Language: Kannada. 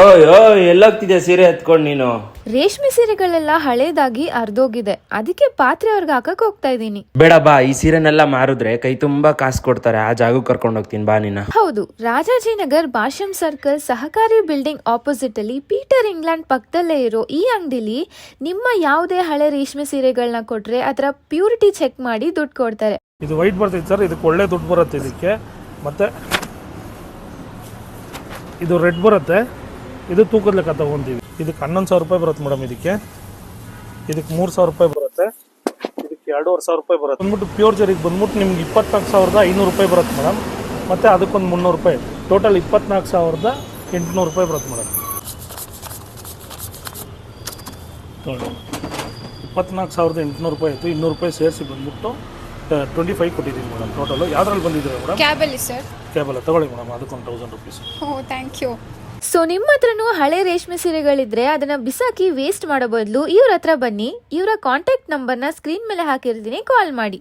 ಓಯ್ ಓಯ್ ಎಲ್ಲೋಗ್ತಿದ್ಯಾ ಸೀರೆ ಎತ್ಕೊಂಡು ನೀನು? ರೇಷ್ಮೆ ಸೀರೆಗಳೆಲ್ಲ ಹಳೇದಾಗಿ ಅರ್ಧೋಗಿದೆ, ಅದಕ್ಕೆ ಪಾತ್ರೆ ಅವ್ರಿಗೆ ಹಾಕಕ್ ಹೋಗ್ತಾ ಇದೀನಿ. ಬೇಡ ಬಾ, ಈ ಸೀರೆನೆಲ್ಲ ಮಾರಿದ್ರೆ ಕೈ ತುಂಬಾ ಕಾಸು ಕೊಡ್ತಾರೆ, ಆ ಜಾಗಕ್ಕೆ ಕರ್ಕೊಂಡು ಹೋಗ್ತೀನಿ ಬಾ ನೀನ. ಹೌದು, ರಾಜಾಜಿನಗರ್ ಭಾಷ್ಯಂ ಸರ್ಕಲ್ ಸಹಕಾರಿ ಬಿಲ್ಡಿಂಗ್ ಆಪೋಸಿಟ್ ಅಲ್ಲಿ ಪೀಟರ್ ಇಂಗ್ಲೆಂಡ್ ಪಕ್ಕದಲ್ಲೇ ಇರೋ ಈ ಅಂಗಡಿಲಿ ನಿಮ್ಮ ಯಾವುದೇ ಹಳೆ ರೇಷ್ಮೆ ಸೀರೆಗಳನ್ನ ಕೊಟ್ರೆ ಅದರ ಪ್ಯೂರಿಟಿ ಚೆಕ್ ಮಾಡಿ ದುಡ್ಡು ಕೊಡ್ತಾರೆ. ಇದು ವೈಟ್ ಬರ್ತೈತೆ ಸರ್, ಇದಕ್ಕೆ ಒಳ್ಳೆ ದುಡ್ಡು ಬರುತ್ತೆ ಇದಕ್ಕೆ. ಮತ್ತೆ ಇದು ರೆಡ್ ಬರುತ್ತೆ, ಇದು ತೂಕದ ಲೆಕ್ಕ ತಗೊಂತೀವಿ. ಇದಕ್ಕೆ 11,000 ರೂಪಾಯಿ ಬರುತ್ತೆ ಮೇಡಮ್. ಇದಕ್ಕೆ 3,000 ರೂಪಾಯಿ ಬರುತ್ತೆ, ಇದಕ್ಕೆ 2,500 ರೂಪಾಯಿ ಬರುತ್ತೆ. ಬಂದ್ಬಿಟ್ಟು ಪ್ಯೂರ್ ಜರಿಗೆ ಬಂದ್ಬಿಟ್ಟು ನಿಮ್ಗೆ 24,500 ರೂಪಾಯಿ ಬರುತ್ತೆ ಮೇಡಮ್. ಮತ್ತು ಅದಕ್ಕೊಂದು 300 ರೂಪಾಯಿ, ಟೋಟಲ್ 24,800 ರೂಪಾಯಿ ಬರುತ್ತೆ ಮೇಡಮ್. 24,800 ರೂಪಾಯಿ ಆಯಿತು. 200 ರೂಪಾಯಿ ಸೇರಿಸಿ ಬಂದ್ಬಿಟ್ಟು 25 ಕೊಟ್ಟಿದ್ದೀನಿ ಮೇಡಮ್ ಟೋಟಲು. ಯಾವ್ದ್ರಲ್ಲಿ ಬಂದಿದ್ದೀರಾ ಮೇಡಮ್? ಕ್ಯಾಬಲ್ಲಿ ಸರ್. ಕ್ಯಾಬಲ್ಲ ತಗೊಳ್ಳಿ ಮೇಡಮ್, ಅದಕ್ಕೊಂದು 1,000 rupees. Oh thank you. So ನಿಮ್ಮ ಹತ್ರನೂ ಹಳೆ ರೇಷ್ಮೆ ಸೀರೆಗಳಿದ್ರೆ ಅದನ್ನ ಬಿಸಾಕಿ ವೇಸ್ಟ್ ಮಾಡೋ ಬದಲು ಇವ್ರ ಹತ್ರ ಬನ್ನಿ. ಇವರ ಕಾಂಟ್ಯಾಕ್ಟ್ ನಂಬರ್ನ ಸ್ಕ್ರೀನ್ ಮೇಲೆ ಹಾಕಿರ್ತೀನಿ, ಕಾಲ್ ಮಾಡಿ.